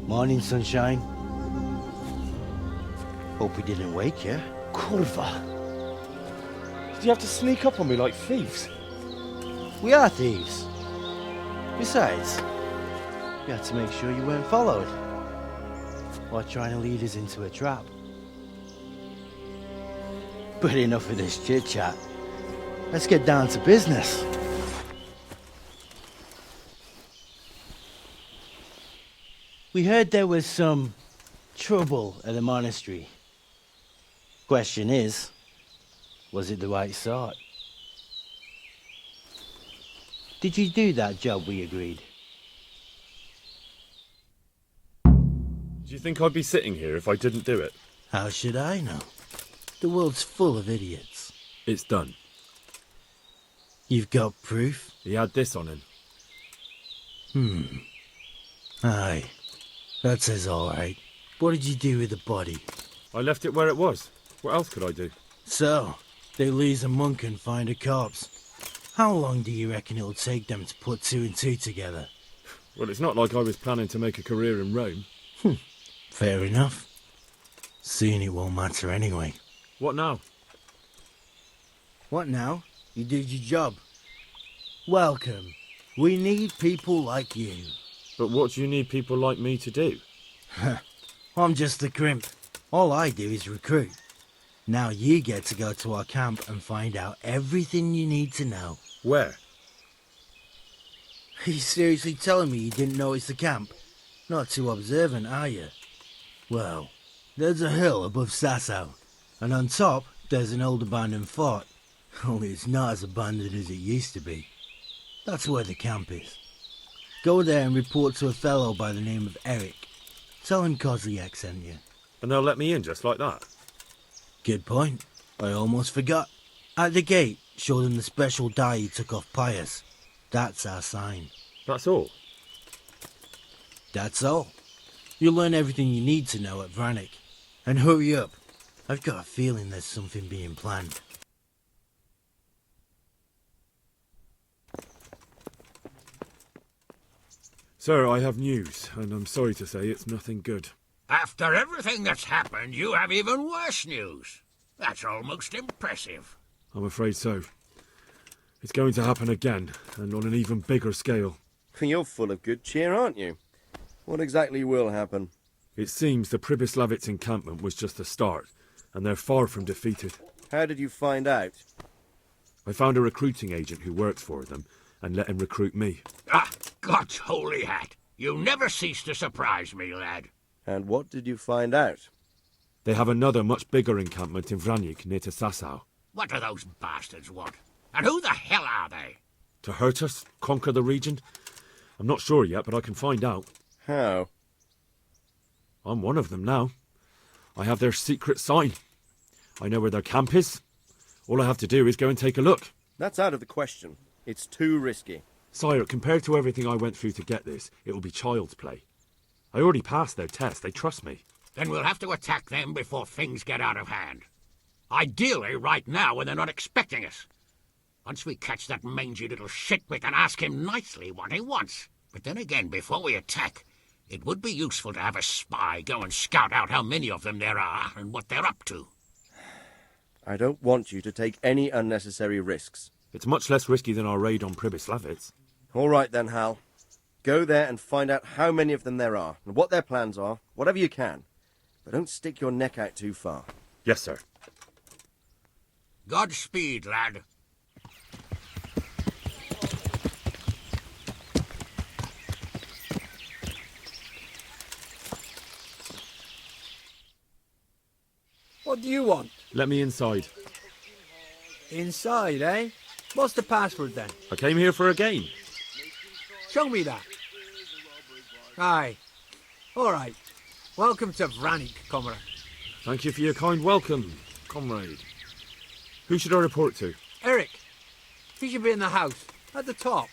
Morning, sunshine. Hope we didn't wake you. Kurva! Did you have to sneak up on me like thieves? We are thieves. Besides, we had to make sure you weren't followed. Or trying to lead us into a trap. But enough of this chit-chat. Let's get down to business. We heard there was some trouble at the monastery. Question is, was it the right sort? Did you do that job we agreed? Do you think I'd be sitting here if I didn't do it? How should I know? The world's full of idiots. It's done. You've got proof? He had this on him. Aye. That says all right. What did you do with the body? I left it where it was. What else could I do? So, they lose a monk and find a corpse. How long do you reckon it'll take them to put two and two together? Well, it's not like I was planning to make a career in Rome. Fair enough. Soon it won't matter anyway. What now? What now? You did your job. Welcome. We need people like you. But what do you need people like me to do? I'm just a crimp. All I do is recruit. Now you get to go to our camp and find out everything you need to know. Where? Are you seriously telling me you didn't notice the camp? Not too observant, are you? Well, there's a hill above Sasau, and on top there's an old abandoned fort. Only it's not as abandoned as it used to be. That's where the camp is. Go there and report to a fellow by the name of Eric. Tell him Kozliak sent you. And they'll let me in just like that? Good point. I almost forgot. At the gate, show them the special dye you took off Pius. That's our sign. That's all? That's all. You'll learn everything you need to know at Vranik. And hurry up. I've got a feeling there's something being planned. Sir, I have news, and I'm sorry to say it's nothing good. After everything that's happened, you have even worse news. That's almost impressive. I'm afraid so. It's going to happen again, and on an even bigger scale. You're full of good cheer, aren't you? What exactly will happen? It seems the Pribyslavitz encampment was just a start, and they're far from defeated. How did you find out? I found a recruiting agent who works for them and let him recruit me. Ah, God's holy hat. You never cease to surprise me, lad. And what did you find out? They have another much bigger encampment in Vranyk near to Sasau. What do those bastards want? And who the hell are they? To hurt us? Conquer the region? I'm not sure yet, but I can find out. How? I'm one of them now. I have their secret sign. I know where their camp is. All I have to do is go and take a look. That's out of the question. It's too risky. Sire, compared to everything I went through to get this, it will be child's play. I already passed their test. They trust me. Then we'll have to attack them before things get out of hand. Ideally right now when they're not expecting us. Once we catch that mangy little shit, we can ask him nicely what he wants. But then again, before we attack, it would be useful to have a spy go and scout out how many of them there are and what they're up to. I don't want you to take any unnecessary risks. It's much less risky than our raid on Pribyslavitz. All right then, Hal. Go there and find out how many of them there are, and what their plans are, whatever you can. But don't stick your neck out too far. Yes, sir. Godspeed, lad. What do you want? Let me inside. Inside, eh? What's the password then? I came here for a game. Show me that. Aye. All right. Welcome to Vranyk, comrade. Thank you for your kind welcome, comrade. Who should I report to? Eric. He should be in the house, at the top.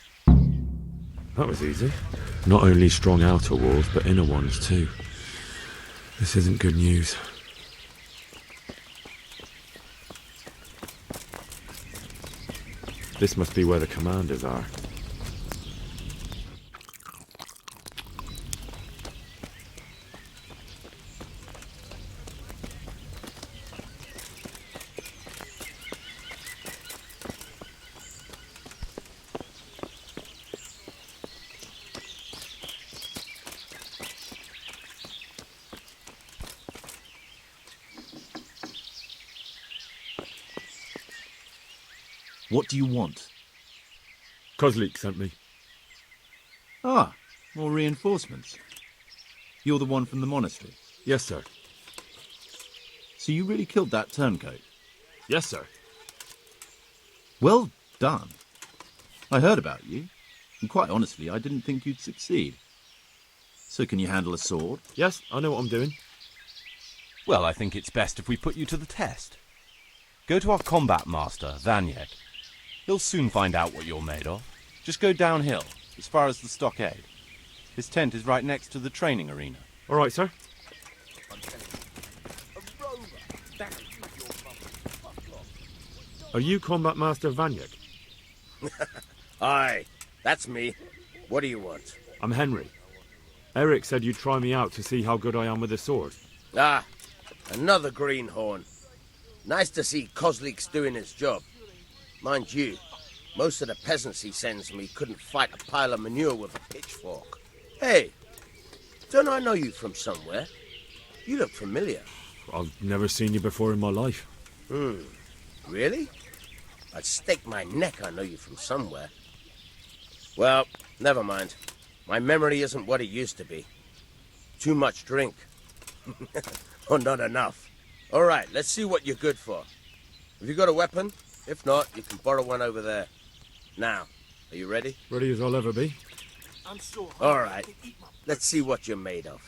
That was easy. Not only strong outer walls, but inner ones too. This isn't good news. This must be where the commanders are. What do you want? Kozlik sent me. Ah, more reinforcements. You're the one from the monastery? Yes, sir. So you really killed that turncoat? Yes, sir. Well done. I heard about you, and quite honestly, I didn't think you'd succeed. So can you handle a sword? Yes, I know what I'm doing. Well, I think it's best if we put you to the test. Go to our combat master, Vanyek. He'll soon find out what you're made of. Just go downhill, as far as the stockade. His tent is right next to the training arena. All right, sir. Are you Combat Master Vanyek? Aye, that's me. What do you want? I'm Henry. Eric said you'd try me out to see how good I am with the sword. Ah, another greenhorn. Nice to see Kozlik's doing his job. Mind you, most of the peasants he sends me couldn't fight a pile of manure with a pitchfork. Hey, don't I know you from somewhere? You look familiar. I've never seen you before in my life. Really? I'd stake my neck I know you from somewhere. Well, never mind. My memory isn't what it used to be. Too much drink. Or not enough. All right, let's see what you're good for. Have you got a weapon? If not, you can borrow one over there. Now, are you ready? Ready as I'll ever be. All right, let's see what you're made of.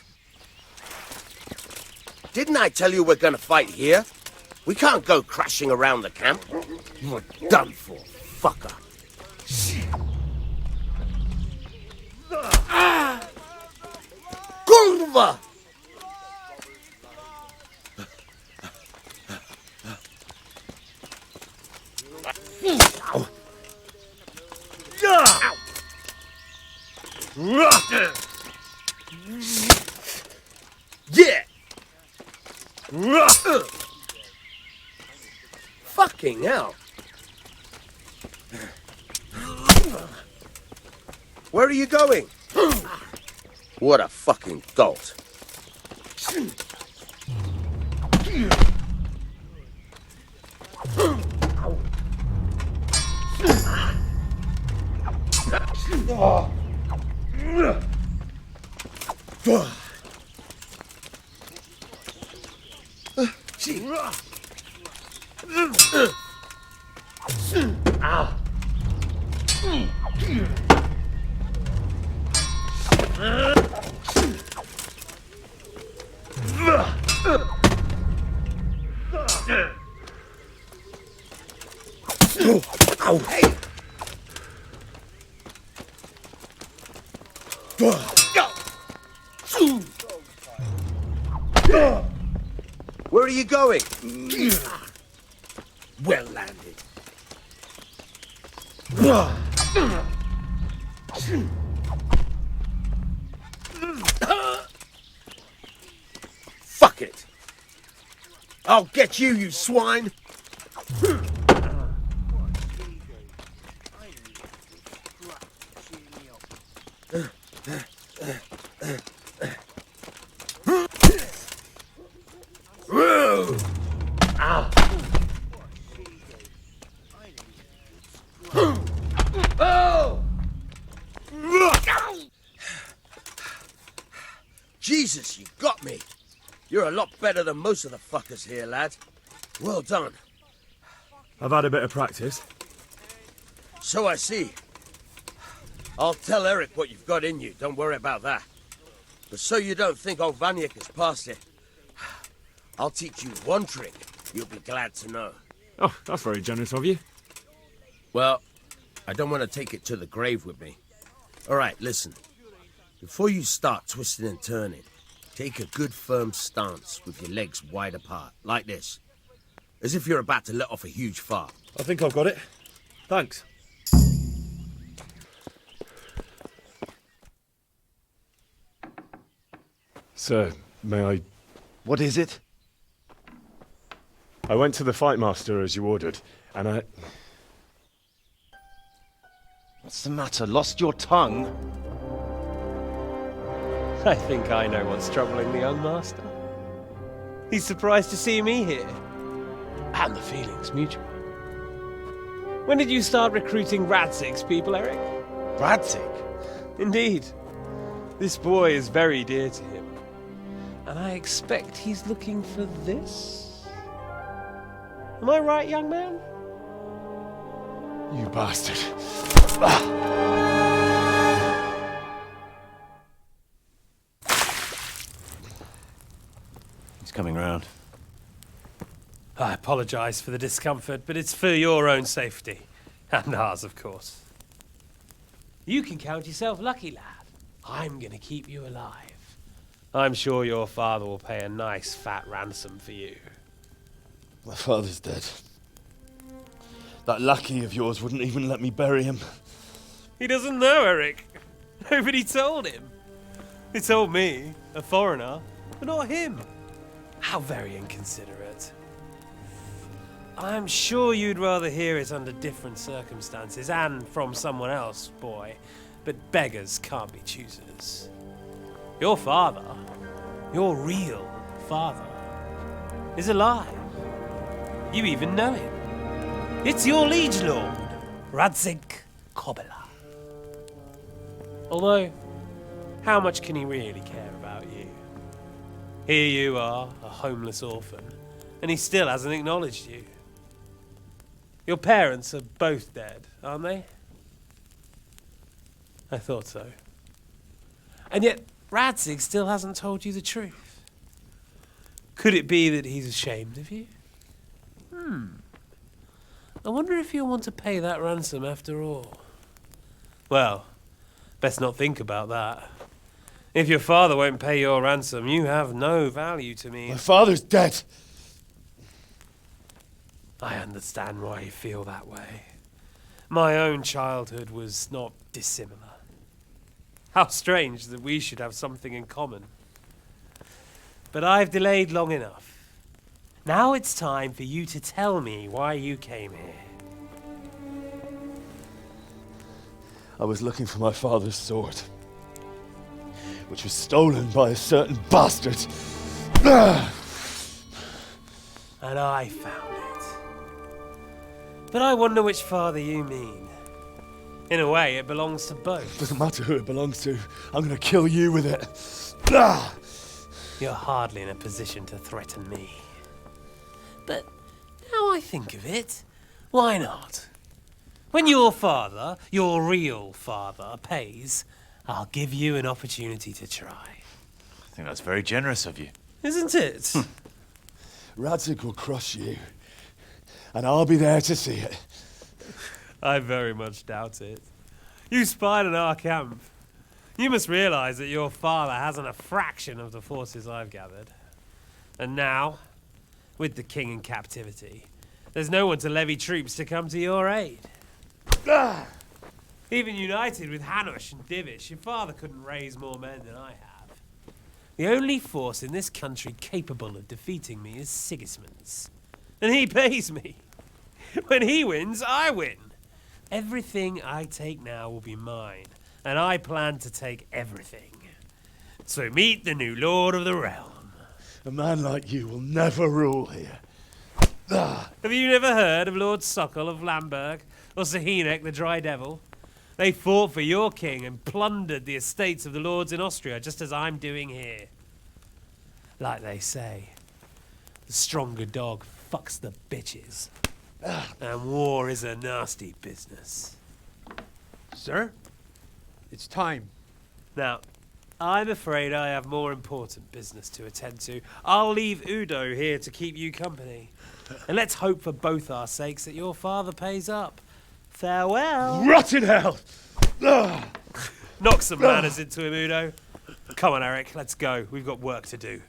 Didn't I tell you we're gonna fight here? We can't go crashing around the camp. You're done for, fucker. Kurva! Yeah! Fucking hell! Where are you going? What a fucking dolt. Where are you going? Well landed. Fuck it. I'll get you, you swine. Jesus, you got me. You're a lot better than most of the fuckers here, lad. Well done. I've had a bit of practice. So I see. I'll tell Eric what you've got in you. Don't worry about that. But so you don't think old Vanyek has passed it, I'll teach you one trick you'll be glad to know. Oh, that's very generous of you. Well, I don't want to take it to the grave with me. All right, listen. Before you start twisting and turning, take a good firm stance with your legs wide apart, like this. As if you're about to let off a huge fart. I think I've got it. Thanks. Sir, may I... What is it? I went to the fight master as you ordered, and I... What's the matter? Lost your tongue? I think I know what's troubling the young master. He's surprised to see me here. And the feeling's mutual. When did you start recruiting Radzig's people, Eric? Radzig? Indeed. This boy is very dear to him. And I expect he's looking for this? Am I right, young man? You bastard. He's coming round. I apologise for the discomfort, but it's for your own safety. And ours, of course. You can count yourself lucky, lad. I'm going to keep you alive. I'm sure your father will pay a nice fat ransom for you. My father's dead. That lackey of yours wouldn't even let me bury him. He doesn't know, Eric. Nobody told him. He told me, a foreigner, but not him. How very inconsiderate. I'm sure you'd rather hear it under different circumstances and from someone else, boy. But beggars can't be choosers. Your father, your real father, is alive. You even know him. It's your liege lord, Radzik Kobela. Although, how much can he really care about you? Here you are, a homeless orphan, and he still hasn't acknowledged you. Your parents are both dead, aren't they? I thought so. And yet, Radzik still hasn't told you the truth. Could it be that he's ashamed of you? I wonder if you'll want to pay that ransom after all. Well, best not think about that. If your father won't pay your ransom, you have no value to me. My father's dead. I understand why you feel that way. My own childhood was not dissimilar. How strange that we should have something in common. But I've delayed long enough. Now it's time for you to tell me why you came here. I was looking for my father's sword, which was stolen by a certain bastard. And I found it. But I wonder which father you mean. In a way, it belongs to both. Doesn't matter who it belongs to. I'm gonna kill you with it. Ah! You're hardly in a position to threaten me. But now I think of it, why not? When your father, your real father, pays, I'll give you an opportunity to try. I think that's very generous of you. Isn't it? Radzig will crush you. And I'll be there to see it. I very much doubt it. You spied on our camp. You must realize that your father hasn't a fraction of the forces I've gathered. And now, with the king in captivity, there's no one to levy troops to come to your aid. Even united with Hanush and Divish, your father couldn't raise more men than I have. The only force in this country capable of defeating me is Sigismund's. And he pays me. When he wins, I win. Everything I take now will be mine, and I plan to take everything. So meet the new Lord of the Realm. A man like you will never rule here. Have you never heard of Lord Sokol of Lamberg, or Sahinek the Dry Devil? They fought for your king and plundered the estates of the lords in Austria, just as I'm doing here. Like they say, the stronger dog fucks the bitches. And war is a nasty business. Sir, it's time. Now, I'm afraid I have more important business to attend to. I'll leave Udo here to keep you company. And let's hope for both our sakes that your father pays up. Farewell. Rot in hell! Knock some manners into him, Udo. Come on, Eric, let's go. We've got work to do.